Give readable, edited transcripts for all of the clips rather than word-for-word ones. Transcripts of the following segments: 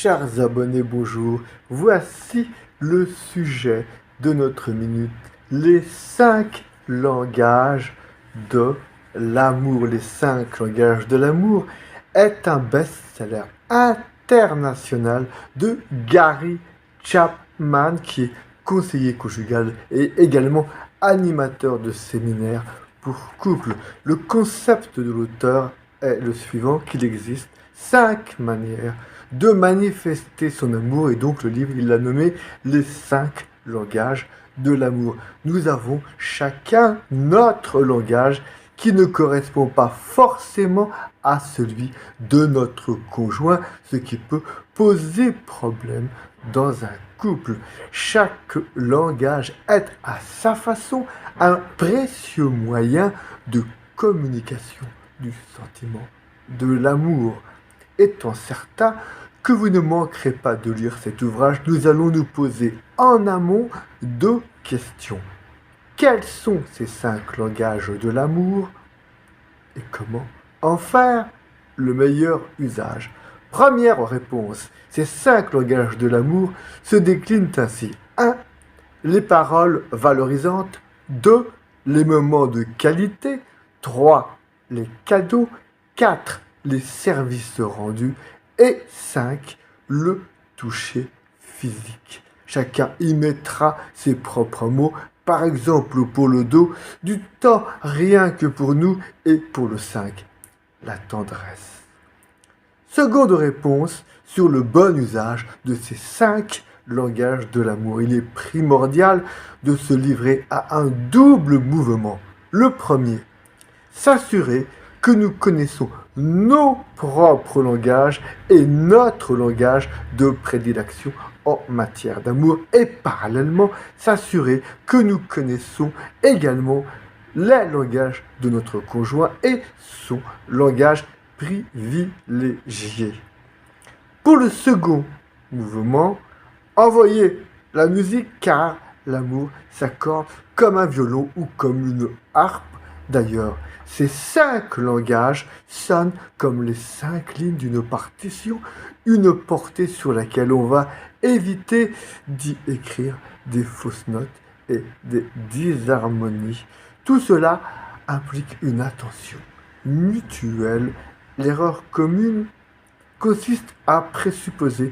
Chers abonnés, bonjour. Voici le sujet de notre minute. Les 5 langages de l'amour. Les 5 langages de l'amour est un best-seller international de Gary Chapman, qui est conseiller conjugal et également animateur de séminaires pour couples. Le concept de l'auteur est le suivant, qu'il existe 5 manières de manifester son amour, et donc le livre, il l'a nommé les 5 langages de l'amour. Nous avons chacun notre langage qui ne correspond pas forcément à celui de notre conjoint, ce qui peut poser problème dans un couple. Chaque langage est à sa façon un précieux moyen de communication du sentiment, de l'amour. Étant certain que vous ne manquerez pas de lire cet ouvrage, nous allons nous poser en amont 2 questions. Quels sont ces 5 langages de l'amour et comment en faire le meilleur usage? Première réponse, ces 5 langages de l'amour se déclinent ainsi. 1. Les paroles valorisantes. 2. Les moments de qualité. 3. Les cadeaux. 4. Les services rendus. Et 5. Le toucher physique. Chacun y mettra ses propres mots. Par exemple, pour le dos, du temps rien que pour nous, et pour le 5, la tendresse. Seconde réponse sur le bon usage de ces 5 langages de l'amour. Il est primordial de se livrer à un double mouvement. Le premier, s'assurer que nous connaissons nos propres langages et notre langage de prédilection en matière d'amour, et parallèlement s'assurer que nous connaissons également les langages de notre conjoint et son langage privilégié. Pour le second mouvement, envoyez la musique, car l'amour s'accorde comme un violon ou comme une harpe. D'ailleurs, ces 5 langages sonnent comme les 5 lignes d'une partition, une portée sur laquelle on va éviter d'y écrire des fausses notes et des disharmonies. Tout cela implique une attention mutuelle. L'erreur commune consiste à présupposer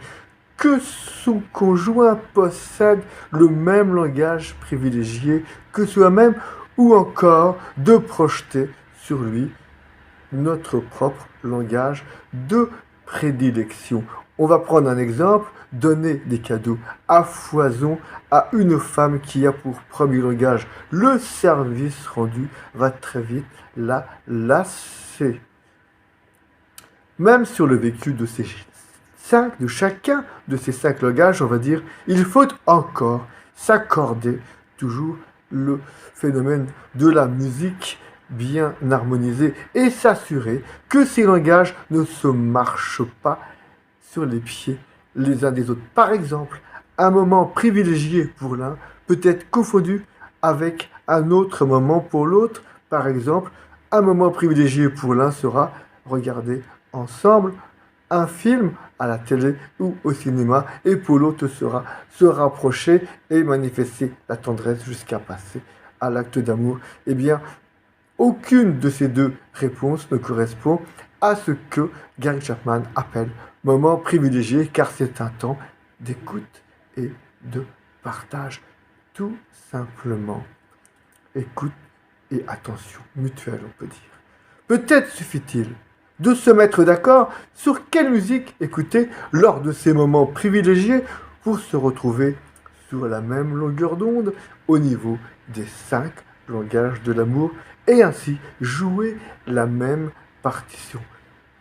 que son conjoint possède le même langage privilégié que soi-même, ou encore de projeter sur lui notre propre langage de prédilection. On va prendre un exemple, donner des cadeaux à foison à une femme qui a pour premier langage le service rendu va très vite la lasser. Même sur le vécu de chacun de ces 5 langages, on va dire, il faut encore s'accorder toujours le phénomène de la musique bien harmonisée et s'assurer que ces langages ne se marchent pas sur les pieds les uns des autres. Par exemple, un moment privilégié pour l'un peut être confondu avec un autre moment pour l'autre. Par exemple, un moment privilégié pour l'un sera regarder ensemble un film à la télé ou au cinéma, et pour l'autre sera se rapprocher et manifester la tendresse jusqu'à passer à l'acte d'amour. Eh bien, aucune de ces 2 réponses ne correspond à ce que Gary Chapman appelle moment privilégié, car c'est un temps d'écoute et de partage. Tout simplement, écoute et attention mutuelle, on peut dire. Peut-être suffit-il de se mettre d'accord sur quelle musique écouter lors de ces moments privilégiés pour se retrouver sur la même longueur d'onde au niveau des 5 langages de l'amour, et ainsi jouer la même partition.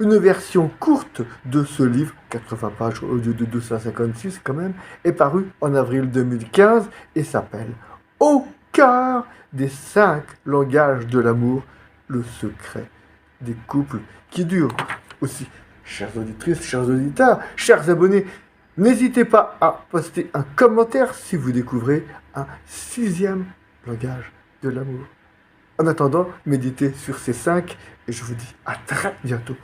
Une version courte de ce livre, 80 pages au lieu de 256 quand même, est parue en avril 2015 et s'appelle « Au cœur des 5 langages de l'amour, le secret des couples qui durent ». Aussi, chères auditrices, chers auditeurs, chers abonnés, n'hésitez pas à poster un commentaire si vous découvrez un 6e langage de l'amour. En attendant, méditez sur ces 5 et je vous dis à très bientôt